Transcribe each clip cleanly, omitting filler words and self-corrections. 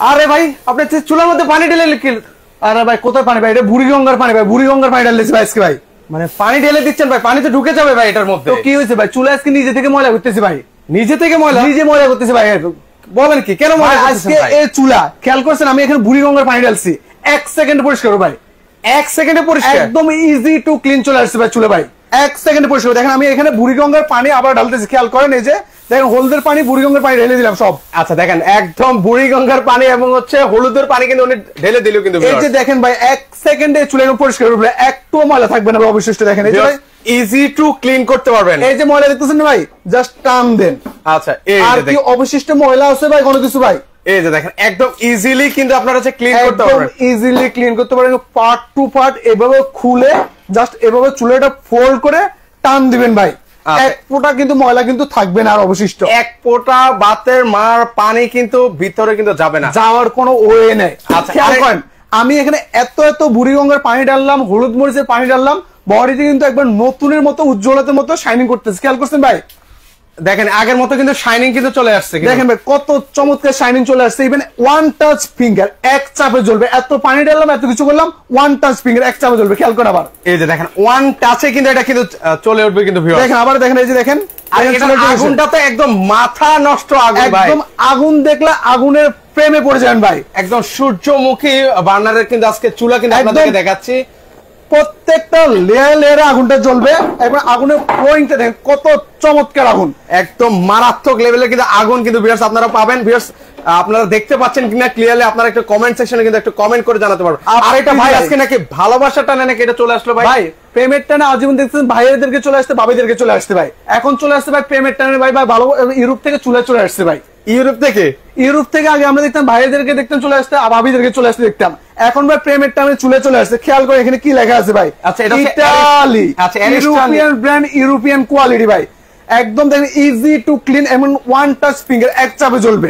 আরে ভাই আপনি চুলার মধ্যে পানি ঢেলে আরে ভাই কোথায় পানি ভাই? এটা বুড়িগঙ্গার পানি ভাই, বুড়িগঙ্গার পানি ঢালতেছি ভাই আজকে ভাই। মানে পানি ঢেলে দিচ্ছেন ভাই, পানি তো ঢুকে যাবে ভাই এটার মধ্যে। তো কি হয়েছে ভাই? চুলা আজকে নিজে থেকে ময়লা করতেছি ভাই। নিজে থেকে ময়লা? নিজে ময়লা করতেছি ভাই। বলেন কি কেন ময়লা আজকে? এই চুলা খেয়াল করছেন আমি এখানে বুড়িগঙ্গার পানি ঢালছি, 1 সেকেন্ডে পরিষ্কার ভাই। 1 সেকেন্ডে পরিষ্কার, একদম ইজি টু ক্লিন চলে আসছে ভাই চুলা ভাই। 1 সেকেন্ডে পরিষ্কার। দেখেন আমি এখানে বুড়িগঙ্গার পানি আবার ঢালতেছি, খেয়াল করেন। এই যে দেখেন হলুদের পানি, বুড়িগঙ্গার পানি ঢেলে দিলাম সব। আচ্ছা দেখেন একদম বুড়িগঙ্গার পানি এবং হচ্ছে হলুদের পানি কিন্তু উনি ঢেলে দিল কিন্তু। এই যে দেখেন ভাই 1 সেকেন্ডে চুলা পরিষ্কার হবে, একটু ময়লা থাকবে না অবশিষ্ট। দেখেন এই যে ইজি টু ক্লিন করতে পারবেন। এই যে ময়লা দেখতেছেন না ভাই, জাস্ট টান দেন। আচ্ছা আর কি অবশিষ্ট ময়লা আছে ভাই? কোনো কিছু ভাই। এই যে দেখেন একদম ইজিলি কিন্তু আপনারা হচ্ছে ক্লিন করতে পারবেন, ইজিলি ক্লিন করতে পারেন। পার্ট টু পার্ট এভাবে খুলে জাস্ট এভাবে চুলাটা ফোল্ড করে টান দিবেন ভাই। এক ফোঁটা কিন্তু ময়লা কিন্তু থাকবে না আর অবশিষ্ট। এক ফোঁটা বাতের মার পানি কিন্তু ভিতরে কিন্তু যাবে না, যাওয়ার কোনো ওয়ে নেই। আচ্ছা খেয়াল করেন আমি এখানে এত এত বুড়িগঙ্গার পানি ডাললাম, হলুদ মরিচের পানি ডাললাম, বডিতে কিন্তু একবার নতুনের মতো উজ্জ্বলতার মতো শাইনিং করতেছে। খেয়াল করছেন ভাই? দেখেন আগের মতো কিন্তু শাইনিং কিন্তু চলে আসছে। দেখেন ভাই কত চমৎকার শাইনিং চলে আসছে। ইভেন ওয়ান টাচ ফিঙ্গার, এক চাপে জ্বলবে। এত পানি ডাললাম, এত কিছু করলাম, ওয়ান টাচ ফিঙ্গার এক চাপে জ্বলবে। খেয়াল করেন আবার এই যে দেখেন ওয়ান টাচে কিন্তু এটা কিন্তু চলে উঠবে কিন্তু ভিউয়ার্স। দেখেন আবার দেখেন এই যে দেখেন আগুনটা তো একদম মাথা নষ্ট আগুন ভাই। একদম আগুন দেখলে আগুনের প্রেমে পড়ে যাবেন ভাই। একদম সূর্যমুখী বার্নারের কিন্তু আজকে চুলা কিন্তু আপনাদেরকে দেখাচ্ছি। প্রত্যেকটা লেয়ার লেয়ারে আগুনটা জ্বলবে এবং আগুনের ফ্লোয়িংটা দেখেন কত চমৎকার আগুন, একদম মারাত্মক লেভেলের কিন্তু আগুন কিন্তু ভিউয়ার্স আপনারা পাবেন। ভিউয়ার্স আপনারা দেখতে পাচ্ছেন কিনা ক্লিয়ারলি আপনারা একটা কমেন্ট সেকশনে কিন্তু একটা কমেন্ট করে জানাতে পারবেন। আর এটা ভাই আজকে নাকি ভালোবাসা টানে নাকি এটা চলে আসলো ভাই। ভাই প্রেমের টানে আজীবন দেখছেন ভাইয়েরদেরকে চলে আসতে, ভাবিদেরকে চলে আসতে ভাই। এখন চলে আসছে ভাই প্রেমের টানে ভাই। ভাই ভালো ইউরোপ থেকে চলে আসছে ভাই। ইউরোপ থেকে আগে আমরা দেখতাম ভাইদেরকে দেখতাম চলে আসতে, আর ভাবিদেরকে চলে আসতে দেখতাম। এখন ভাই প্রেমের টানে চলে আসছে। খেয়াল করে এখানে কি লেখা আছে ভাই? আচ্ছা এটা ইতালি, আচ্ছা ইউরোপিয়ান ব্র্যান্ড, ইউরোপিয়ান কোয়ালিটি ভাই। একদম দেখেন ইজি টু ক্লিন, এমন ওয়ান টাচ ফিঙ্গার এক চাপে জ্বলবে।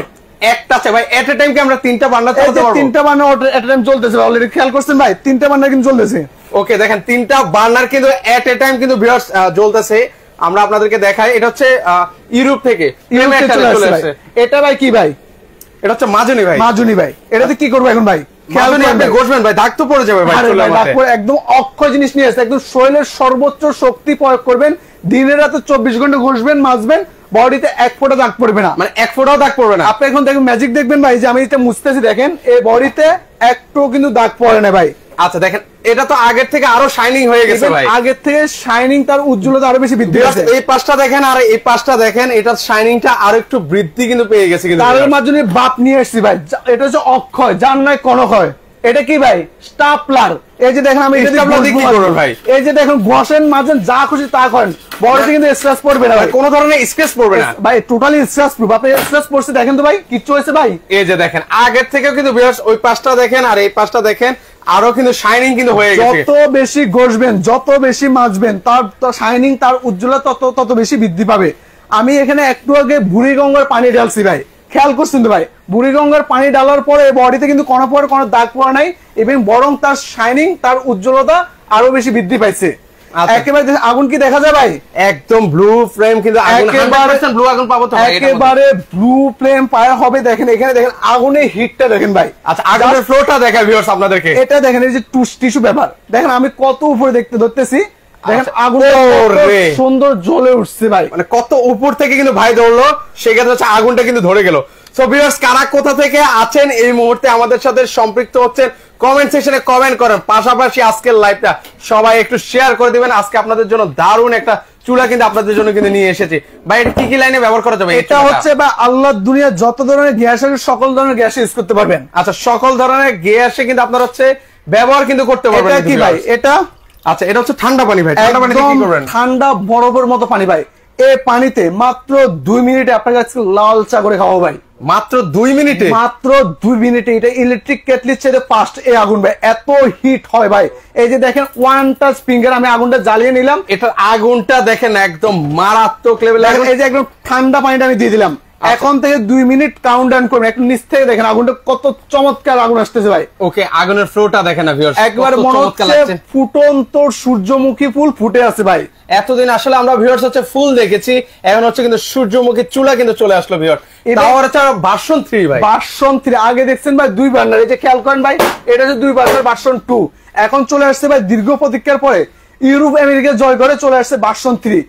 এক টাচে ভাই এট এ টাইম কি আমরা 3টা বার্নার চালাতে পারবো? 3টা বার্নার এট এ টাইম চলতেছে অলরেডি। খেয়াল করছেন ভাই 3টা বার্নার কিন্তু চলতেছে। ওকে দেখেন 3টা বার্নার কিন্তু এট এ টাইম কিন্তু ভিউয়ার্স জ্বলতেছে। আমরা আপনাদেরকে দেখাই এটা হচ্ছে ইউরোপ থেকে চলে আসছে। এটা ভাই কি ভাই? এটা হচ্ছে মাজুনি ভাই। মাজুনি ভাই এটাতে কি করবো এখন ভাই? ঘষবেন ভাই, দাগ তো পড়ে যাবে ভাই। একদম অক্ষয় জিনিস নিয়ে আসছে, একদম শরীরের সর্বোচ্চ শক্তি প্রয়োগ করবেন। দিনের রাতে 24 ঘন্টা ঘষবেন, মাজবেন, বডিতে এক ফোঁটা দাগ পড়বে না, মানে এক ফোঁটাও দাগ পড়বে না। আপনি এখন দেখেন ম্যাজিক দেখবেন ভাই, যে আমি এটা মুছতেছি দেখেন এই বডিতে একটু কিন্তু দাগ পড়ে না ভাই। আচ্ছা দেখেন এটা তো আগের থেকে আরো শাইনিং হয়ে গেছে ভাই। আগের থেকে শাইনিং তার উজ্জ্বলতা আরো বেশি বৃদ্ধি পেয়েছে। এই পাশটা দেখেন আর এই পাশটা দেখেন, এটার শাইনিংটা আরো একটু বৃদ্ধি কিন্তু পেয়ে গেছে। কিন্তু তার মাঝে বাপ নিয়ে আসছি ভাই। এটা হচ্ছে অক্ষয়, যার নয় কনক হয়। এটা কি ভাই? স্টাপলার। এই যে দেখেন আমি এটা কি করব ভাই? এই যে দেখেন বসেন মাজেন যা খুশি তা করেন, বডিতে কিন্তু স্ক্র্যাচ পড়বে না ভাই, কোনো ধরনের স্ক্র্যাচ পড়বে না ভাই। Totally scratch proof. আপনি স্ক্র্যাচ পড়ছে দেখেন তো ভাই কিচ্ছু হয়েছে ভাই? এই যে দেখেন আগের থেকেও কিন্তু ভিউয়ার্স ওই পাশটা দেখেন আর এই পাশটা দেখেন আরো কিন্তু শাইনিং কিন্তু হয়ে গেছে। যত বেশি ঘষবেন, যত বেশি মাজবেন, তার শাইনিং তার উজ্জ্বলতা তত বেশি বৃদ্ধি পাবে। আমি এখানে একটু আগে বুড়িগঙ্গার পানি ঢালছি ভাই, খেয়াল করছেন তো ভাই? বুড়িগঙ্গার পানি ডালার পরে বডিতে কিন্তু কোনো দাগ পড়া নাই, এবং বরং তার শাইনিং তার উজ্জ্বলতা আরো বেশি বৃদ্ধি পাইছে। একেবারে আগুন কি দেখা যায় ভাই? একদম ব্লু ফ্লেম কিন্তু ব্লু আগুন পাবো তো একেবারে ব্লু ফ্লেম পাওয়া হবে। দেখেন এখানে দেখেন আগুনের হিটটা দেখেন ভাই। আচ্ছা আগুনের ফ্লোটা দেখেন ভিউয়ার্স আপনাদেরকে। এটা দেখেন এই যে টিস্যু পেপার দেখেন আমি কত উপরে ধরতেছি। দেখেন আগুন সুন্দর জ্বলে উঠছে ভাই, মানে কত উপর থেকে কিন্তু ভাই ধরলো, সেক্ষেত্রে হচ্ছে আগুনটা কিন্তু ধরে গেল। সো ভিউয়ার্স কারা কোথা থেকে আছেন এই মুহূর্তে আমাদের সাথে সম্পৃক্ত হচ্ছেন কমেন্ট সেকশনে কমেন্ট করেন। পাশাপাশি আজকের লাইভটা সবাই একটু শেয়ার করে দিবেন। আজকে আপনাদের জন্য দারুণ একটা চুলা কিন্তু আপনাদের জন্য কিন্তু নিয়ে এসেছি ভাই। এটা কি কি লাইনে ব্যবহার করা যাবে? এটা হচ্ছে বা আল্লাহর দুনিয়া যত ধরনের গ্যাস আছে সকল ধরনের গ্যাস ইউজ করতে পারবেন। আচ্ছা সকল ধরনের গ্যাসে কিন্তু আপনারা হচ্ছে ব্যবহার কিন্তু করতে পারবেন। এটা কি ভাই? এটা আচ্ছা এটা হচ্ছে ঠান্ডা পানি ভাই। ঠান্ডা পানিতে কি করবেন? ঠান্ডা বরফের মতো পানি ভাই। এই পানিতে মাত্র 2 মিনিটে আপনার কাছে লাল চা করে খাওয়া ভাই। মাত্র 2 মিনিটে? মাত্র 2 মিনিটে। এটা ইলেকট্রিক কেটলির চেয়ে ফাস্ট এই আগুন ভাই, এত হিট হয় ভাই। এই যে দেখেন ওয়ান টাচ ফিঙ্গার আমি আগুনটা জ্বালিয়ে নিলাম। এটা আগুনটা দেখেন একদম মারাত্মক লেভেল। এই যে একদম ঠান্ডা পানিটা আমি দিয়ে দিলাম, এখন থেকে 2 মিনিট কাউন্টডাউন করবেন, একটু নিচ থেকে দেখেন আগুনটা কত চমৎকার আগুন আসতেছে ভাই। ওকে, আগুনের ফ্লোটা দেখেন না ভিউয়ার্স, একবার মনে হচ্ছে ফুটন্ত সূর্যমুখী ফুল ফুটে আছে ভাই। এতদিন আসলে আমরা ভিউয়ার্স হচ্ছে ফুল দেখেছি, এখন হচ্ছে কিন্তু সূর্যমুখী চুলা কিন্তু চলে আসলো ভিউয়ার্স। তাও হচ্ছে ভার্সন 3 ভাই, ভার্সন 3 আগে দেখছেন ভাই 2 বার্নার, এই যে খেয়াল করেন ভাই এটা হচ্ছে 2 বার্নার ভার্সন 2, এখন চলে আসছে ভাই দীর্ঘ প্রতীক্ষার পরে ইউরোপ আমেরিকা জয় করে চলে আসছে ভার্সন 3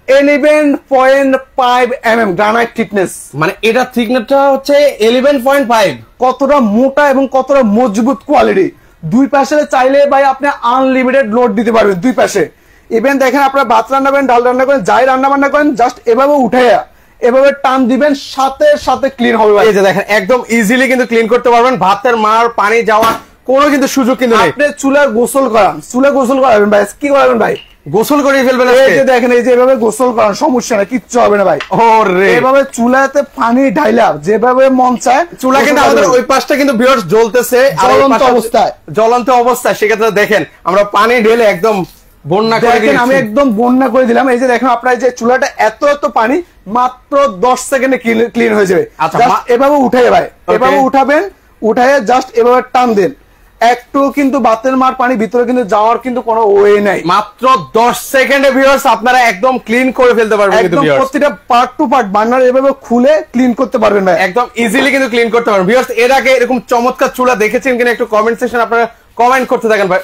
11.5 mm গ্রানাইট থিকনেস। মানে এটা থিকনেসটা হচ্ছে 11.5, কতটা মোটা এবং কতটা মজবুত কোয়ালিটি। দুই পাশে চাইলে ভাই আপনি আনলিমিটেড লোড দিতে পারবেন দুই পাশে। ইভেন দেখেন আপনারা ভাত রান্না করেন, ডাল রান্না করেন, যাই রান্না বান্না করেন, জাস্ট এভাবে উঠাইয়া এভাবে টান দিবেন, সাথে সাথে ক্লিন হবে ভাই। এই যে দেখেন একদম ইজিলি কিন্তু ক্লিন করতে পারবেন, ভাতের মার পানি যাওয়া কোনো কিন্তু সুযোগ কিন্তু নেই। আপনি চুলা গোসল করাবেন ভাই, কি করাবেন ভাই? গোসল করে ফেলবেন। এই যে দেখেন এই যে এভাবে গোসল করান, সমস্যা না, কিচ্ছু হবে না ভাই। ওরে এভাবে চুলাতে পানি ঢাইলা যেভাবে মন চায়, চুলা কিন্তু আমাদের ওই পাশটা কিন্তু ভিউয়ার্স জ্বলতেছে জ্বলন্ত অবস্থায়, সেক্ষেত্রে দেখেন আমরা পানি ঢেলে একদম বন্যা করে দিয়েছি। আমি একদম বন্যা করে দিলাম। এই যে দেখেন আপনার যে চুলাটা এত পানি মাত্র 10 সেকেন্ডে ক্লিন হয়ে যাবে। আচ্ছা, এভাবে উঠাই ভাই, এভাবে উঠাবেন, উঠাইয়া জাস্ট এভাবে টান দেন, একটু কিন্তু বাতের মার পানি ভিতরে কিন্তু যাওয়ার কিন্তু কোনো ওয়ে নাই। মাত্র 10 সেকেন্ডে ভিউয়ার্স আপনারা একদম ক্লিন করে ফেলতে পারবেন। একদম প্রতিটা পার্ট টু পার্ট বার্নার এভাবে খুলে ক্লিন করতে পারবেন ভাই, একদম ইজিলি কিন্তু ক্লিন করতে পারবেন। ভিউয়ার্স এর আগে এরকম চমৎকার চুলা দেখেছেন কিনা একটু কমেন্ট সেকশন আপনারা কমেন্ট করতে থাকেন ভাই।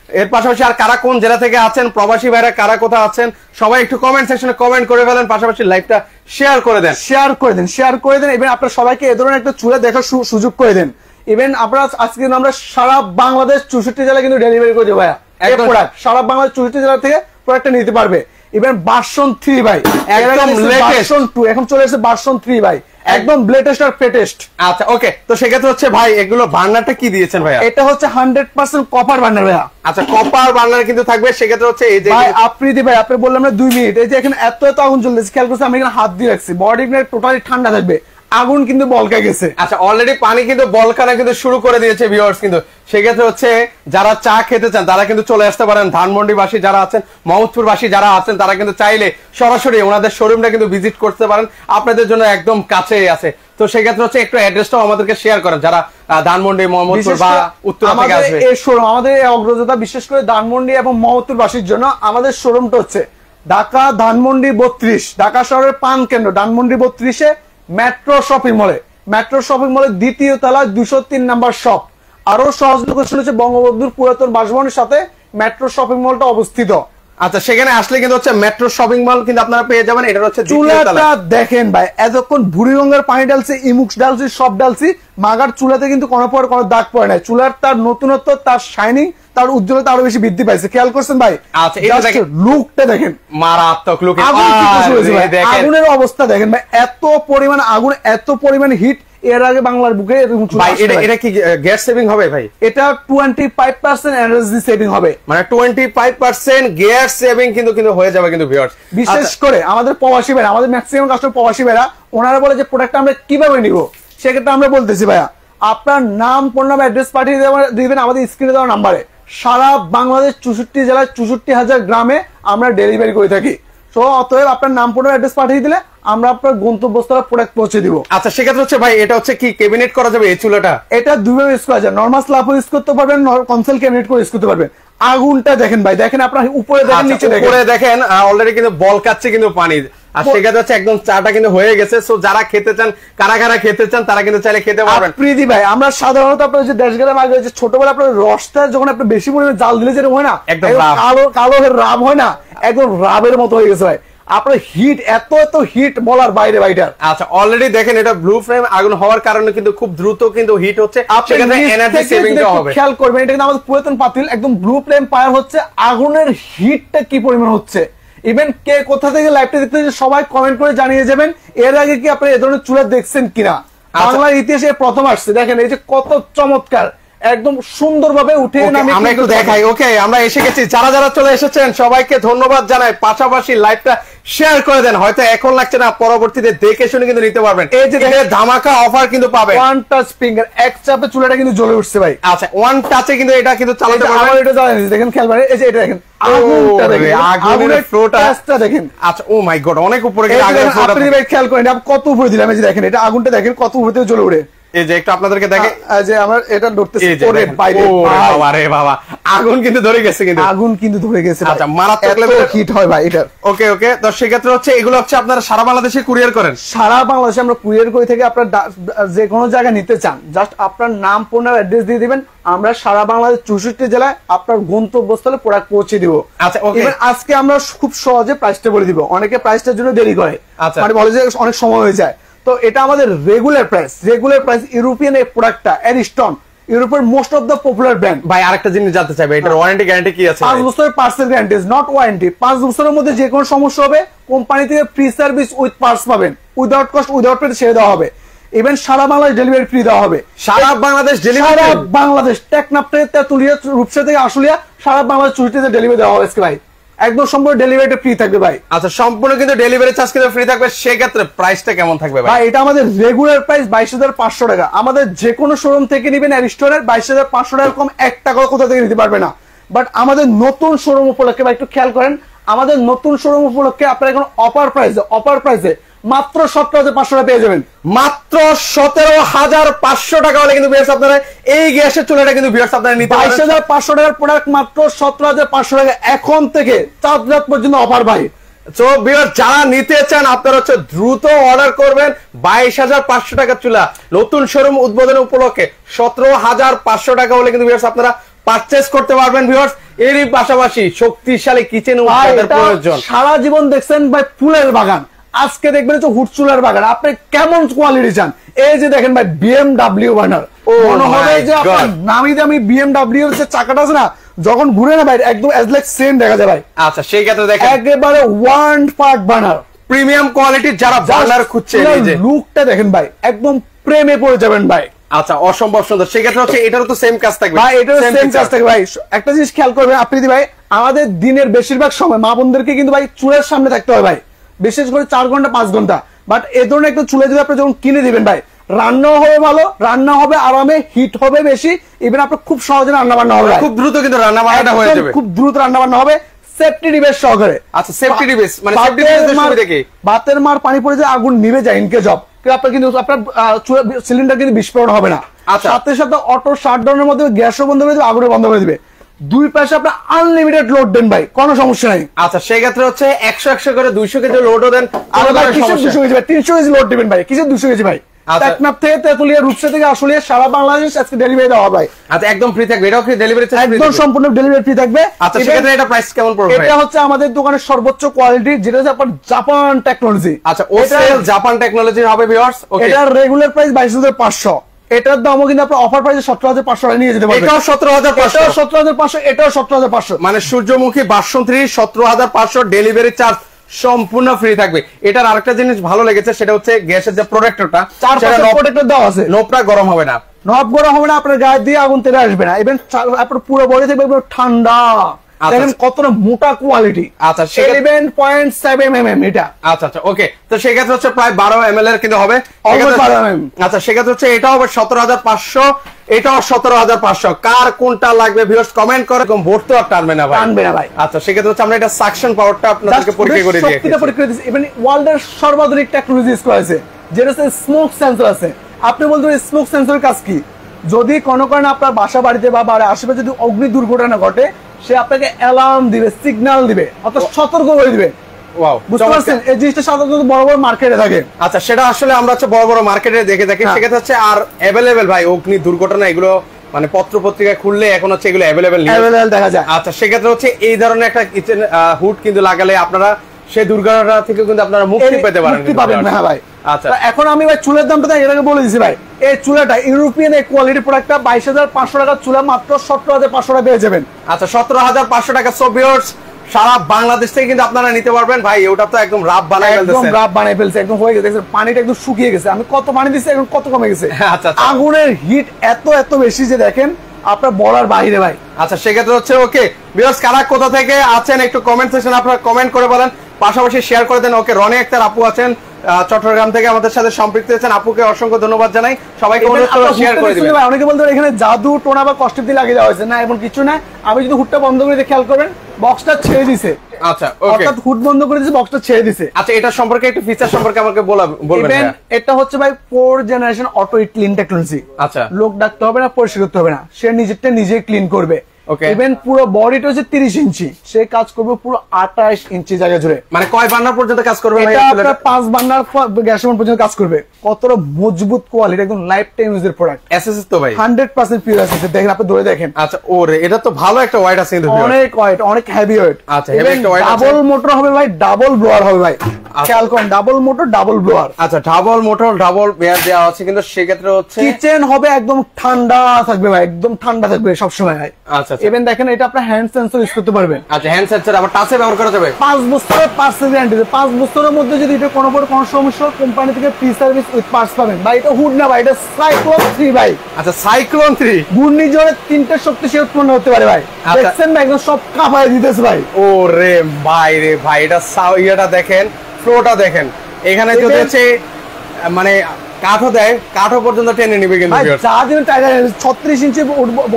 এর পাশাপাশি আর কারা কোন জেলা থেকে আছেন, প্রবাসী ভাইরা কারা কোথায় আছেন, সবাই একটু কমেন্ট সেকশনে কমেন্ট করে ফেলেন, পাশাপাশি লাইভটা শেয়ার করে দেন। এবার আপনারা সবাইকে এ ধরনের একটা চুলা দেখার সুযোগ করে দেন। ইভেন আপনারা আজকে আমরা সারা বাংলাদেশ 64 জেলা কিন্তু ডেলিভারি করে দেব ভাইয়া। এই প্রোডাক্ট সারা বাংলাদেশ 64 জেলা থেকে প্রোডাক্টটা নিতে পারবে। ইভেন ভার্সন 3 ভাই, একদম লেটেস্ট। ভার্সন 2 এখন চলে এসেছে ভার্সন 3 ভাই, একদম লেটেস্ট আর ফেটেস্ট। আচ্ছা ওকে, তো সেক্ষেত্রে হচ্ছে ভাই এগুলো বার্নারটা কি দিয়েছেন ভাইয়া? এটা হচ্ছে 100% কপার বার্নার ভাইয়া। আচ্ছা, কপার বার্নার কিন্তু থাকবে। সেক্ষেত্রে হচ্ছে এই যে ভাই আপনি বললাম না 2 মিনিট, এই যে এখানে এত আগুন জ্বলতেছে, খেয়াল করছি আমি এখানে হাত দিয়ে রাখছি, বডি টোটালি ঠান্ডা থাকবে, আগুন কিন্তু বলকা গেছে। আচ্ছা, অলরেডি পানি কিন্তু বলকানা কিন্তু শুরু করে দিয়েছে ভিউয়ার্স। কিন্তু সেক্ষেত্রে হচ্ছে যারা চা খেতে চান তারা কিন্তু চলে আসতে পারেন। ধানমন্ডিবাসী যারা আছেন, মোহাম্মদপুরবাসী যারা আছেন, তারা কিন্তু চাইলে সরাসরি ওনাদের শোরুমটা কিন্তু ভিজিট করতে পারেন, আপনাদের জন্য একদম কাছেই আছে। তো সেক্ষেত্রে হচ্ছে একটু অ্যাড্রেসটাও আমাদেরকে শেয়ার করেন, যারা ধানমন্ডি, মোহাম্মদপুর বা উত্তরা থেকে আসবে। এই শোরুম আমাদের অগ্রযাত্রা বিশেষ করে ধানমন্ডি এবং মোহাম্মদপুরবাসীর জন্য আমাদের শোরুমটা হচ্ছে ঢাকা ধানমন্ডি 32, ঢাকা শহরের পান কেন্দ্র ধানমন্ডি 32-এ মেট্রো শপিং মলের দ্বিতীয় তলায় 203 নাম্বার শপ। আরো সহজ লোকেশন হচ্ছে বঙ্গবন্ধুর পুরাতন বাসভবনের সাথে মেট্রো শপিং মলটা অবস্থিত। আচ্ছা, সেখানে আসলে কিন্তু হচ্ছে মেট্রো শপিং মল কিন্তু আপনারা পেয়ে যাবেন। এটা হচ্ছে চুলাটা দেখেন ভাই, এতক্ষণ বুড়িগঙ্গার পানি ডালছি, ইমুক্স ডালছি, সব ডালছি, মাগার চুলাতে কিন্তু কোনো দাগ পড়ে নাই। চুলার তার নতুনত্ব, তার শাইনিং, তার উজ্জ্বলতা আরো বেশি বৃদ্ধি পাইছে। খেয়াল করছেন ভাই? আচ্ছা, এটা দেখেন লুকটা দেখেন, মারাত্মক লুক। আগুনের অবস্থা দেখেন ভাই, এত পরিমাণ আগুন, এত পরিমাণ হিট এর আগে বাংলার বুকে এরকম চুলা। এটা কি গ্যাস সেভিং হবে ভাই? এটা 25% এনার্জি সেভিং হবে, মানে 25% গ্যাস সেভিং কিন্তু হয়ে যাবে কিন্তু ভিউয়ার্স। বিশেষ করে আমাদের প্রবাসী ভাইরা, আমাদের ম্যাক্সিমাম কাস্টমার প্রবাসী ভাইরা, ওনারা বলে যে প্রোডাক্টটা আমরা কিভাবে নিব। সেক্ষেত্রে আমরা বলতেছি ভাইয়া, আপনার নাম, ফোন নাম্বার, অ্যাড্রেস পাঠিয়ে দিবেন আমাদের স্ক্রিনে দেওয়া নাম্বারে। সারা বাংলাদেশ 64 জেলায় 64,000 গ্রামে আমরা ডেলিভারি করে থাকি। তো অতএব আপনার নাম, ফোন, অ্যাড্রেস পাঠিয়ে দিলে আমরা আপনার গন্তব্যস্থলে প্রোডাক্ট পৌঁছে দিব। আচ্ছা, সেক্ষেত্রে হচ্ছে ভাই এটা হচ্ছে কি ক্যাবিনেট করা যাবে এই চুলাটা? এটা দুইভাবে ইউজ করা যায়, নরমাল স্ল্যাব ইউজ করতে পারবেন, কনসোল ক্যাবিনেট করে ইউজ করতে পারবেন। আগুনটা দেখেন ভাই, দেখেন আপনার উপরে দেখেন, নিচে দেখেন, উপরে দেখেন অলরেডি কিন্তু বলকাচ্ছে কিন্তু পানি। আর সেক্ষেত্রে হচ্ছে একদম চাটা কিন্তু হয়ে গেছে। সো যারা খেতে চান, কারা খেতে চান, তারা কিন্তু চাইলে খেতে পারবেন। প্রীতি ভাই, আমরা সাধারণত আপনার যে দেশগ্রাম আগে যে ছোটবেলা আপনার রসটা যখন আপনি বেশি পরিমাণে জাল দিলে যেরকম হয় না, একদম কালো রাব হয় না, একদম রাবের মতো হয়ে গেছে ভাই। আপনার হিট এত হিট বলার বাইরে ভাইটার। আচ্ছা, অলরেডি দেখেন এটা ব্লু ফ্লেম আগুন হওয়ার কারণে কিন্তু খুব দ্রুত কিন্তু হিট হচ্ছে, সেখানে এনার্জি সেভিংটা হবে। খেয়াল করবেন, এটা কিন্তু আমাদের পুরাতন পাতিল, একদম ব্লু ফ্লেম ফায়ার হচ্ছে, আগুনের হিটটা কি পরিমাণ হচ্ছে। ইভেন কে কোথা থেকে লাইভটা দেখতে সবাই কমেন্ট করে জানিয়ে যাবেন। এর আগে কি আপনি এ ধরনের চুলা দেখছেন কিনা? বাংলার ইতিহাসে প্রথম আসছে। দেখেন এই যে কত চমৎকার, একদম সুন্দরভাবে উঠে আমরা একটু দেখাই। ওকে, আমরা এসে গেছি। যারা যারা চলে এসেছেন সবাইকে ধন্যবাদ জানাই, পাশাপাশি লাইভটা শেয়ার করে দেন। হয়তো এখন লাগছে না, পরবর্তীতে দেখে শুনে কিন্তু নিতে পারবেন। এই যে দেখেন ধামাকা অফার কিন্তু পাবেন। ওয়ান টাচ ফিঙ্গার, এক চাপে চুলাটা কিন্তু জ্বলে উঠছে ভাই। আচ্ছা, ওয়ান টাচে কিন্তু এটা কিন্তু চালাতে পারবেন। আমার এটা জ্বালানি দেখেন, খেয়াল করেন, এই যে এটা দেখেন, আগুনটা দেখেন, আগুনের ফ্লোটা দেখেন। আচ্ছা, ও মাই গড, অনেক উপরে কিন্তু আগুনের ফ্লোটা। আপনি ভাই খেয়াল করেন আমি কত উপরে দিলাম, এই যে দেখেন, এটা আগুনটা দেখেন কত উপরে থেকে জ্বলে উঠে। এই যে একটু আপনাদেরকে দেখে, যে আমার এটা ধরতেছে পরে বাইরে, বাবা রে বাবা, আগুন কিন্তু ধরে গেছে, কিন্তু আগুন কিন্তু ধরে গেছে। আচ্ছা, মারাত্মক লেভেলের হিট হয় ভাই এটা। ওকে ওকে, তো সেই ক্ষেত্রে হচ্ছে এগুলো হচ্ছে আপনারা সারা বাংলাদেশে কুরিয়ার করেন? সারা বাংলাদেশে আমরা কুরিয়ার করে থেকে আপনার যে কোনো জায়গায় নিতে চান, জাস্ট আপনার নাম, ফোন আর অ্যাড্রেস দিয়ে দিবেন, আমরা সারা বাংলাদেশ 64 জেলায় আপনার গন্তব্যস্থলে প্রোডাক্ট পৌঁছে দিব। আচ্ছা, ওকে, আজকে আমরা খুব সহজে প্রাইসটা বলে দিব, অনেকে প্রাইসটার জন্য দেরি করে, মানে বলে যে অনেক সময় হয়ে যায়। তো এটা আমাদের রেগুলার প্রাইস। ইউরোপিয়ান এই প্রোডাক্টটা অ্যারিস্টন, ইউরোপের most of the popular brand. ভাই আরেকটা জিনিস জানতে চাইবে, এটার ওয়ারেন্টি গ্যারান্টি কি আছে? 5 বছরের পার্সেল গ্যারান্টি, নট ওয়ারেন্টি। 5 বছরের মধ্যে যে কোনো সমস্যা হবে কোম্পানি থেকে ফ্রি সার্ভিস উইথ পার্টস পাবেন, উইদাউট কস্ট, উইদাউট পেড ছেড়ে দেওয়া হবে। ইভেন সারা বাংলাদেশ ডেলিভারি ফ্রি দেওয়া হবে। সারা বাংলাদেশ ডেলিভারি? সারা বাংলাদেশ, টেকনাফ থেকে তেতুলিয়া, রূপসা থেকে আশুলিয়া, সারা বাংলাদেশ 64 ডেলিভারি দেওয়া হবে ভাই। একদম সম্পূর্ণ ডেলিভারিটা ফ্রি থাকবে ভাই। আচ্ছা, সম্পূর্ণ কিন্তু ডেলিভারি চার্জ কিন্তু ফ্রি থাকবে। সেক্ষেত্রে প্রাইসটা কেমন থাকবে ভাই? এটা আমাদের রেগুলার প্রাইস 22,500 টাকা। আমাদের যে কোনো শোরুম থেকে নিবেন অ্যারিস্টনের 22,500 টাকা কম 1 টাকা কোথা থেকে নিতে পারবে না। বাট আমাদের নতুন শোরুম উপলক্ষে ভাই একটু খেয়াল করেন, আমাদের নতুন শোরুম উপলক্ষে আপনারা এখন অফার প্রাইসে মাত্র 17,500 টাকা পেয়ে যাবেন। মাত্র 17,500 টাকা হলে কিন্তু ভিউয়ার্স আপনারা এই গ্যাসের চুলাটা কিন্তু ভিউয়ার্স আপনারা নিতে পারবেন। 22,500 টাকার প্রোডাক্ট মাত্র 17,500 টাকা এখন থেকে 4 রাত পর্যন্ত অফার ভাই। তো ভিউয়ার্স যারা নিতে চান আপনারা হচ্ছে দ্রুত অর্ডার করবেন। 22,500 টাকার চুলা নতুন শোরুম উদ্বোধন উপলক্ষে 17,500 টাকা হলে কিন্তু ভিউয়ার্স আপনারা পারচেজ করতে পারবেন। ভিউয়ার্স এরই পাশাপাশি শক্তিশালী কিচেন উপকরণের প্রয়োজন। সারা জীবন দেখছেন ভাই ফুলের বাগান, আজকে দেখবেন হচ্ছে হুড চুলার বাগান। আপনি কেমন কোয়ালিটি চান? এই যে দেখেন ভাই BMW বার্নার, মনে হবে যে আপনার নামি দামি BMW এর যে চাকাটা আছে না, যখন ঘুরে না ভাই একদম অ্যাজ লাইক সেম দেখা যায় ভাই। আচ্ছা, সেই ক্ষেত্রে দেখেন একেবারে ওয়ান পার্ট বার্নার, প্রিমিয়াম কোয়ালিটির যারা বার্নার খুঁজছেন, এই যে লুকটা দেখেন ভাই, একদম প্রেমে পড়ে যাবেন ভাই। আচ্ছা, অসম্ভব সুন্দর। সেই ক্ষেত্রে হচ্ছে এটারও তো সেম কাজ থাকবে ভাই, এটারও সেম কাজ থাকবে ভাই। একটা জিনিস খেয়াল করবেন আপনি ভাই, আমাদের দিনের বেশিরভাগ সময় মা বোনদেরকে কিন্তু ভাই চুলের সামনে থাকতে হয় ভাই, বিশেষ করে 4 ঘন্টা 5 ঘন্টা। বাট এ ধরনের একটা চুলে যদি আপনি যখন কিনে দিবেন ভাই, রান্নাও হবে ভালো, রান্না হবে আরামে, হিট হবে বেশি, ইভেন আপনার খুব সহজে রান্না বান্না হবে, খুব দ্রুত কিন্তু রান্না বান্নাটা হয়ে যাবে, খুব দ্রুত রান্না বান্না হবে, সেফটি ডিভাইস সহকারে। আচ্ছা, সেফটি ডিভাইস মানে সেফটি ডিভাইসের সুবিধা কি? বাতের মার পানি পড়ে যায়, আগুন নিভে যায় ইনকে জব, আপনার কিন্তু আপনার সিলিন্ডার কিন্তু বিস্ফোরণ হবে না। সাথে সাথে অটো শাটডাউনের মধ্যে গ্যাসও বন্ধ করে দিবে, আগুনও বন্ধ করে দিবে। দুই পাশে আপনার আনলিমিটেড লোড দেন ভাই, কোনো সমস্যা নাই। আচ্ছা, সেই ক্ষেত্রে হচ্ছে 100 করে 200 কেজি লোডও দেন, আর ভাই 200 কেজি ভাই, 300 কেজি লোড দিবেন ভাই, কিছু 200 কেজি ভাই। টেকনাফ থেকে তেতুলিয়া, রূপসা থেকে আশুলিয়া, সারা বাংলাদেশ আজকে ডেলিভারি দেওয়া ভাই। আচ্ছা, একদম ফ্রি থাকবে, এটাও কি ডেলিভারি চার্জ? একদম সম্পূর্ণ ডেলিভারি ফ্রি থাকবে। আচ্ছা, সেক্ষেত্রে এটা প্রাইস কেমন পড়বে? এটা হচ্ছে আমাদের দোকানের সর্বোচ্চ কোয়ালিটি, যেটা হচ্ছে আপনার জাপান টেকনোলজি। আচ্ছা, ওসেল জাপান টেকনোলজি হবে ভিউয়ার্স। ওকে, এটার রেগুলার প্রাইস 22,500, এটার দামও কিন্তু আপনার অফার প্রাইসে 17,500 টাকা নিয়ে যেতে পারবেন। এটাও 17,500, 17,500, এটাও 17,500, মানে সূর্যমুখী ভার্সন 3 17,500, ডেলিভারি চার্জ সম্পূর্ণ ফ্রি থাকবে। এটার আরেকটা জিনিস ভালো লেগেছে, সেটা হচ্ছে গ্যাসের যে প্রোটেক্টরটা, প্রোটেক্টর দেওয়া আছে, নোপটা গরম হবে না, নব গরম হবে না, আপনার গায়ে দিয়ে আগুন তেলে আসবে না, ইভেন আপনার পুরো বডি থেকে ঠান্ডা। দেখেন কতটা মোটা কোয়ালিটি। আচ্ছা, 11.7 mm এটা। আচ্ছা আচ্ছা, ওকে, তো সেক্ষেত্রে হচ্ছে প্রায় 12 ml এর কিন্তু হবে। আচ্ছা, সেক্ষেত্রে হচ্ছে এটাও হবে 17,500, এটাও 17,500। কার কোনটা লাগবে ভিউয়ার্স কমেন্ট করে, কম ভরতে আর টানবে না ভাই, টানবে না ভাই। আচ্ছা, সেক্ষেত্রে হচ্ছে আমরা এটা সাকশন পাওয়ারটা আপনাদেরকে পরীক্ষা করে দিয়েছি, শক্তিটা পরীক্ষা করে দিয়েছি। ইভেন ওয়ার্ল্ডের সর্বাধুনিক টেকনোলজি ইউজ করা হয়েছে, যেটা হচ্ছে স্মোক সেন্সর আছে। আপনি বলতে পারেন স্মোক সেন্সরের কাজ কি? যদি কোনো কারণে আপনার বাসা বাড়িতে বা আশেপাশে যদি অগ্নি দুর্ঘটনা ঘটে, সে আপনাকে অ্যালার্ম দিবে, সিগন্যাল দিবে, অর্থাৎ সতর্ক করে দিবে। বুঝতে পারছেন? এই জিনিসটা সাধারণত বড় বড় মার্কেটে থাকে। আচ্ছা, সেটা আসলে আমরা হচ্ছে বড় বড় মার্কেটে দেখে থাকি। সেক্ষেত্রে হচ্ছে আর অ্যাভেলেবেল ভাই অগ্নি দুর্ঘটনা এগুলো মানে পত্র পত্রিকায় খুললে এখন হচ্ছে এগুলো অ্যাভেলেবেল দেখা যায়। আচ্ছা, সেক্ষেত্রে হচ্ছে এই ধরনের একটা কিচেন হুড কিন্তু লাগালে আপনারা সেই দুর্ঘটনা থেকে কিন্তু আপনারা মুক্তি পেতে পারেন না ভাই। আচ্ছা, এখন আমি ভাই চুলের দামটা এটাকে বলে দিচ্ছি ভাই, এই চুলাটা ইউরোপিয়ান এই কোয়ালিটি প্রোডাক্টটা 22,500 টাকার চুলা মাত্র 17,500 টাকা পেয়ে যাবেন। আচ্ছা, 17,500 টাকা। সো ভিউয়ার্স সারা বাংলাদেশ থেকে কিন্তু আপনারা নিতে পারবেন। ভাই ওটা তো একদম রাব বানাই ফেলছে, একদম রাব বানাই ফেলছে, একদম হয়ে গেছে, পানিটা একদম শুকিয়ে গেছে। আমি কত পানি দিচ্ছি এখন কত কমে গেছে। আচ্ছা, আগুনের হিট এত এত বেশি যে দেখেন আপনার বলার বাইরে ভাই। আচ্ছা সেক্ষেত্রে হচ্ছে ওকে ভিউয়ার্স কারা কোথা থেকে আছেন একটু কমেন্ট সেকশনে আপনারা কমেন্ট করে বলেন, পাশাপাশি শেয়ার করে দেন। ওকে রনি আক্তার আপু আছেন চট্টগ্রাম থেকে আমাদের সাথে সম্পৃক্ত হয়েছেন, আপুকে অসংখ্য ধন্যবাদ জানাই। সবাইকে অনুরোধ করব শেয়ার করে দিবেন। অনেকে বলতে এখানে জাদু টোনা বা কষ্ট দিয়ে লাগিয়ে দেওয়া হয়েছে, না এমন কিছু না। আমি যদি হুডটা বন্ধ করে দিয়ে খেয়াল করবেন বক্সটা ছেড়ে দিছে। আচ্ছা ওকে, অর্থাৎ হুড বন্ধ করে দিয়েছে, বক্সটা ছেড়ে দিছে। আচ্ছা এটা সম্পর্কে একটু ফিচার সম্পর্কে আমাকে বলবেন। এটা হচ্ছে ভাই 4 জেনারেশন অটো ক্লিন টেকনোলজি। আচ্ছা লোক ডাকতে হবে না, পরিষ্কার করতে হবে না, সে নিজেরটা নিজেই ক্লিন করবে। ইভেন পুরো বডিটা হচ্ছে 30 ইঞ্চি, সে কাজ করবে পুরো 28 ইঞ্চি জায়গা জুড়ে। মানে কয় বার্নার পর্যন্ত কাজ করবে ভাই? এটা 5 বার্নার গ্যাস পর্যন্ত কাজ করবে। কতটা মজবুত কোয়ালিটি, একদম লাইফ টাইম ইউজের প্রোডাক্ট। এসএসএস তো ভাই 100% পিওর এসএসএস। দেখেন আপনি ধরে দেখেন। আচ্ছা ওরে এটা তো ভালো একটা ওয়েট আছে কিন্তু, অনেক ওয়েট, অনেক হেভি ওয়েট। আচ্ছা হেভি একটা ওয়েট আছে। ডাবল মোটর হবে ভাই, ডাবল ব্লোয়ার হবে ভাই, খেয়াল করুন, ডাবল মোটর ডাবল ব্লোয়ার। আচ্ছা ডাবল মোটর ডাবল বেয়ার দেওয়া আছে, কিন্তু সেক্ষেত্রে হচ্ছে কিচেন হবে একদম ঠান্ডা থাকবে ভাই, একদম ঠান্ডা থাকবে সব সময় ভাই। আচ্ছা ইভেন দেখেন এটা আপনার হ্যান্ড সেন্সর ইউজ করতে পারবেন। আচ্ছা হ্যান্ড সেন্সর আবার টাচে ব্যবহার করা যাবে। 5 বছরের পার্টস গ্যারান্টি। 5 বছরের মধ্যে যদি এটা কোনো সমস্যা কোম্পানি থেকে ফ্রি সার্ভিস উইথ পার্টস পাবেন ভাই। এটা হুড না ভাই, এটা সাইক্লোন 3 ভাই। আচ্ছা সাইক্লোন 3 ঘূর্ণিঝড়ের 3টা শক্তি সে উৎপন্ন হতে পারে ভাই। দেখছেন ভাই একদম সব কাঁপায় দিতেছে ভাই। ওরে ভাই রে ভাই, এটা ইয়েটা দেখেন, ফ্লোটা দেখেন। এখানে যদি হচ্ছে মানে কাঠও দেয়, কাঠও পর্যন্ত টেনে নিবে কিন্তু যা দিন 36 ইঞ্চি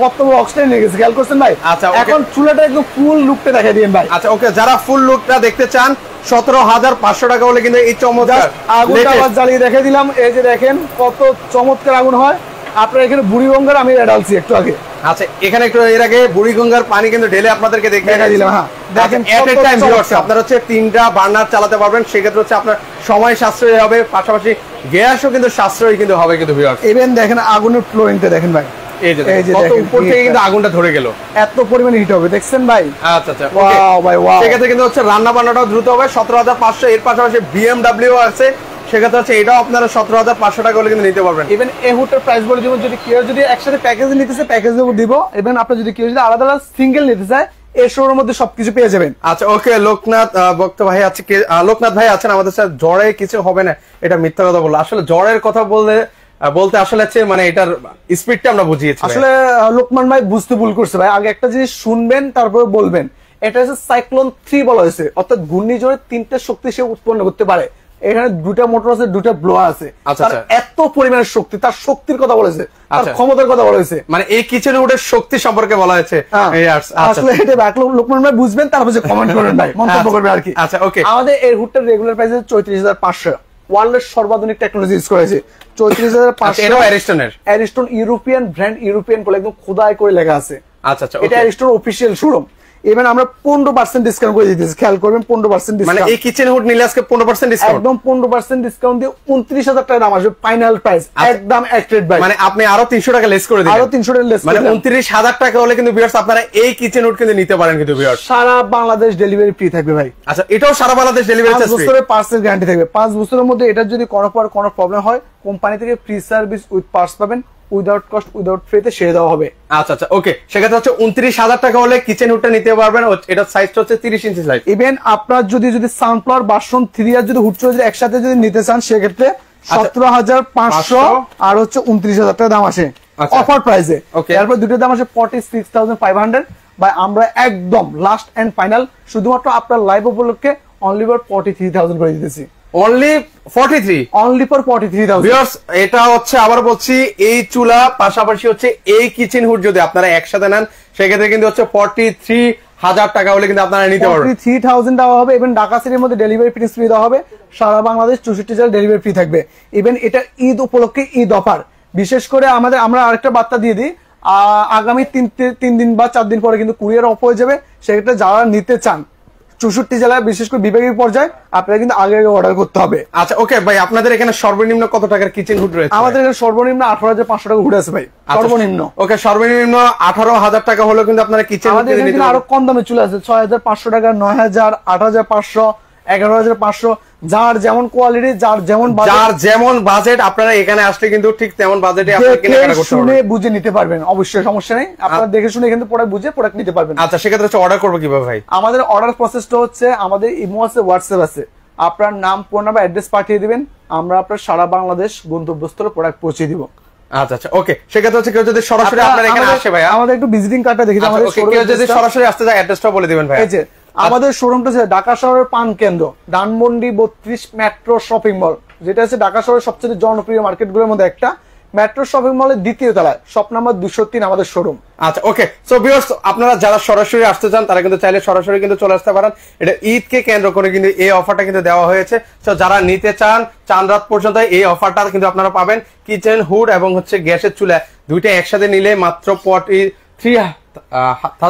বর্তমান অক্সিজেন নিয়ে গেছে, খেয়াল করছেন ভাই। আচ্ছা এখন চুলাটা একদম ফুল লুকটা দেখাই দিন ভাই। আচ্ছা ওকে, যারা ফুল লুকটা দেখতে চান 17,500 টাকা হলে কিন্তু এই চমৎকার আগুনটা আবার জ্বালিয়ে দেখাই দিলাম। এই যে দেখেন কত চমৎকার আগুন হয়। আপনার এখানে বুড়িগঙ্গার আমি ঢালছি একটু আগে। আচ্ছা এখানে একটু এর আগে বুড়িগঙ্গার পানি কিন্তু ঢেলে আপনাদেরকে দেখিয়ে দিলাম। হ্যাঁ দেখেন এট এ টাইম ভিউয়ার্স আপনারা হচ্ছে 3টা বার্নার চালাতে পারবেন, সেক্ষেত্রে হচ্ছে আপনার সময় সাশ্রয় হবে, পাশাপাশি গ্যাসও কিন্তু সাশ্রয় কিন্তু হবে কিন্তু ভিউয়ার্স। ইভেন দেখেন আগুনের ফ্লোইংটা দেখেন ভাই, এই যে কত উপর থেকে কিন্তু আগুনটা ধরে গেল, এত পরিমাণে হিট হবে দেখছেন ভাই। আচ্ছা আচ্ছা ওয়াও ভাই ওয়াও। সেক্ষেত্রে কিন্তু হচ্ছে রান্না বান্নাটাও দ্রুত হবে। 17,500। এর পাশাপাশি BMW আছে, সেক্ষেত্রে হচ্ছে এটাও আপনারা 17,500 টাকা হলে কিন্তু নিতে পারবেন। ইভেন এই হুডটার প্রাইস বলে দিব, যদি কেউ যদি একসাথে প্যাকেজ নিতে চায় প্যাকেজ দিব। ইভেন আপনি যদি কেউ যদি আলাদা আলাদা সিঙ্গেল নিতে চায় এই শোরুমের মধ্যে সবকিছু পেয়ে যাবেন। আচ্ছা ওকে, লোকনাথ ভক্ত ভাই আছে, লোকনাথ ভাই আছেন আমাদের সাথে। জ্বরে কিছু হবে না, এটা মিথ্যা কথা বললো। আসলে জ্বরের কথা বলতে আসলে হচ্ছে মানে এটার স্পিডটা আমরা বুঝিয়েছি। আসলে লোকমান ভাই বুঝতে ভুল করছে ভাই, আগে একটা জিনিস শুনবেন তারপরে বলবেন। এটা হচ্ছে সাইক্লোন 3 বলা হয়েছে, অর্থাৎ ঘূর্ণিঝড়ের 3টা শক্তি সে উৎপন্ন করতে পারে। এখানে 2টা মোটর আছে, 2টা ব্লোয়ার আছে। এত পরিমাণের শক্তি, তার শক্তির কথা বলেছে, তার ক্ষমতার কথা বলা হয়েছে। মানে এই কিচেন উডের শক্তি সম্পর্কে বলা হয়েছে। আসলে এটা লোকমান ভাই বুঝবেন, তারপর যে কমেন্ট করবেন ভাই, মন্তব্য করবেন আর কি। আচ্ছা ওকে, আমাদের এই হুডটার রেগুলার প্রাইস 34,500। ওয়ার্ল্ডের সর্বাধুনিক টেকনোলজি ইউজ করেছে। 34,500। এটাও অ্যারিস্টনের, অ্যারিস্টন ইউরোপিয়ান ব্র্যান্ড, ইউরোপিয়ান বলে একদম খোদাই করে লেখা আছে। আচ্ছা আচ্ছা, এটা অ্যারিস্টন অফিশিয়াল শোরুম। ইভেন আমরা 15% ডিসকাউন্ট করে দিতেছি, খেয়াল করবেন 15% ডিসকাউন্ট। মানে এই কিচেন হুড নিলে আজকে 15% ডিসকাউন্ট, একদম 15% ডিসকাউন্ট দিয়ে 29,000 টাকা দাম আসবে ফাইনাল প্রাইস, একদম অ্যাক্রেট ভাই। মানে আপনি আরো 300 টাকা লেস করে দিবেন, আরো 300 টাকা লেস, মানে 29,000 টাকা হলে কিন্তু ভিউয়ার্স আপনারা এই কিচেন হুড কিন্তু নিতে পারেন কিন্তু ভিউয়ার্স। সারা বাংলাদেশ ডেলিভারি ফ্রি থাকবে ভাই। আচ্ছা এটাও সারা বাংলাদেশ ডেলিভারি চার্জ ফ্রি, 5 বছরের পার্সেল গ্যারান্টি থাকবে। 5 বছরের মধ্যে এটা যদি কোনো প্রবলেম হয় কোম্পানি থেকে ফ্রি সার্ভিস উইথ পার্টস পাবেন, উইদাউট কস্ট উইদাউট ফ্রিতে সেরে দেওয়া হবে। আচ্ছা আচ্ছা ওকে, সেক্ষেত্রে হচ্ছে 29,000 টাকা হলে কিচেন হুডটা নিতে পারবেন। এটা সাইজটা হচ্ছে 30 ইঞ্চি সাইজ। ইভেন আপনার যদি সানফ্লাওয়ার ভার্সন 3 আর যদি হুড যদি একসাথে যদি নিতে চান সেক্ষেত্রে 17,500 আর হচ্ছে 29,000 টাকা দাম আসে অফার প্রাইসে। এরপর দুটোর দাম আসে 46,500। ভাই আমরা একদম লাস্ট এন্ড ফাইনাল শুধুমাত্র আপনার লাইভ উপলক্ষে অনলি ফর 43,000 করে দিতেছি। Only 43, only for 43,000। ভিউয়ার্স এটা হচ্ছে আবার বলছি, এই চুলা পাশাপাশি হচ্ছে এই কিচেন হুড যদি আপনারা একসাথে নেন সেক্ষেত্রে কিন্তু হচ্ছে 43,000 টাকা হলে কিন্তু আপনারা নিতে পারবেন। 43,000 দেওয়া হবে। ইভেন ঢাকা সিটির মধ্যে ডেলিভারি ফ্রি দেওয়া হবে, সারা বাংলাদেশ 64 জেলায় ডেলিভারি ফ্রি থাকবে। ইভেন এটা ঈদ উপলক্ষে ঈদ অফার। বিশেষ করে আমরা আরেকটা বার্তা দিয়ে দিই, আগামী 3 দিন বা 4 দিন পরে কিন্তু কুরিয়ার অফ হয়ে যাবে। সেক্ষেত্রে যারা নিতে চান 64 জেলায় বিশেষ করে বিভাগীয় পর্যায়ে আপনারা কিন্তু আগে অর্ডার করতে হবে। আচ্ছা ওকে ভাই, আপনাদের এখানে সর্বনিম্ন কত টাকার কিচেন হুড রয়েছে? আমাদের এখানে সর্বনিম্ন 18,500 টাকা হুড আছে ভাই, সর্বনিম্ন। ওকে, সর্বনিম্ন 18,000 টাকা হলে কিন্তু আপনারা কিচেন হুড নিতে পারবেন। আরো কম দামে চলে আসে 6,500 টাকা, 9,000, 8,500, 11,500। যার যেমন কোয়ালিটি, যার যেমন বাজেট আপনারা এখানে আসলে কিন্তু ঠিক তেমন বাজেটে আপনারা কেনাকাটা করতে পারবেন, শুনে বুঝে নিতে পারবেন। অবশ্যই সমস্যা নেই, আপনারা দেখে শুনে কিন্তু প্রোডাক্ট বুঝে প্রোডাক্ট নিতে পারবেন। আচ্ছা সেক্ষেত্রে হচ্ছে অর্ডার করব কিভাবে ভাই? আমাদের অর্ডার প্রসেসটা হচ্ছে আমাদের ইমো আছে, হোয়াটসঅ্যাপ আছে। আপনার নাম, ফোন নাম্বার, অ্যাড্রেস পাঠিয়ে দিবেন, আমরা আপনার সারা বাংলাদেশ গন্তব্যস্থলে প্রোডাক্ট পৌঁছে দিব। আচ্ছা আচ্ছা ওকে, সেক্ষেত্রে হচ্ছে কেউ যদি সরাসরি আপনার এখানে আসে ভাই, আমাদের একটু ভিজিটিং কার্ডটা দেখি আমাদের কেউ যদি সরাসরি আসতে যায় অ্যাড্রেসটা বলে দিবেন ভাই। এই যে আমাদের শোরুমটা হচ্ছে ঢাকা শহরের পান কেন্দ্র, ধানমন্ডি 32 মেট্রো শপিং মল, যেটা হচ্ছে ঢাকা শহরের সবচেয়ে জনপ্রিয় মার্কেটগুলোর মধ্যে একটা। মেট্রো শপিং মলের দ্বিতীয় তলায় শপ নাম্বার 203 আমাদের শোরুম। আচ্ছা ওকে, সো ভিউয়ার্স আপনারা যারা সরাসরি আসতে চান তারা কিন্তু চাইলে সরাসরি কিন্তু চলে আসতে পারেন। এটা ঈদকে কেন্দ্র করে কিন্তু এই অফারটা কিন্তু দেওয়া হয়েছে। সো যারা নিতে চান চান রাত পর্যন্ত এই অফারটা কিন্তু আপনারা পাবেন। কিচেন হুড এবং হচ্ছে গ্যাসের চুলা দুইটা একসাথে নিলে মাত্র 43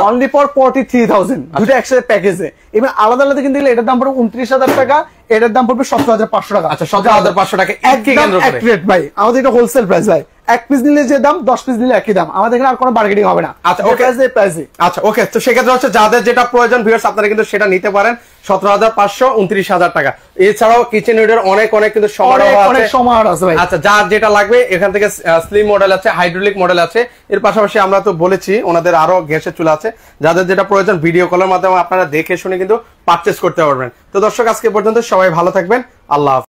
অনলি ফর 43,000 দুটো একসাথে প্যাকেজে। এবার আলাদা আলাদা কিন্তু এটার দাম পড়বে 29,000 টাকা, এটার দাম পড়বে 17,500 টাকা। আচ্ছা 17,500 টাকা একই কেন্দ্র করে রেট ভাই, আমাদের এটা হোলসেল প্রাইস ভাই। 1 পিস নিলে যে দাম 10 পিস নিলে একই দাম, আমাদের এখানে আর কোনো মার্কেটিং হবে না। আচ্ছা ওকে প্রাইসে। আচ্ছা ওকে, তো সেক্ষেত্রে হচ্ছে যাদের যেটা প্রয়োজন ভিউয়ার্স আপনারা কিন্তু সেটা নিতে পারেন। 17,500 29,000 টাকা। এছাড়াও কিচেন উডের অনেক কিন্তু সমাহার আছে ভাই। আচ্ছা যার যেটা লাগবে এখান থেকে স্লিম মডেল আছে, হাইড্রোলিক মডেল আছে। এর পাশাপাশি আমরা তো বলেছি ওনাদের আরো গ্যাসের চুলা আছে। যাদের যেটা প্রয়োজন ভিডিও কলের মাধ্যমে আপনারা দেখে শুনে কিন্তু পারচেজ করতে পারবেন। তো দর্শক আজকে পর্যন্ত সবাই ভালো থাকবেন, আল্লাহ হাফেজ।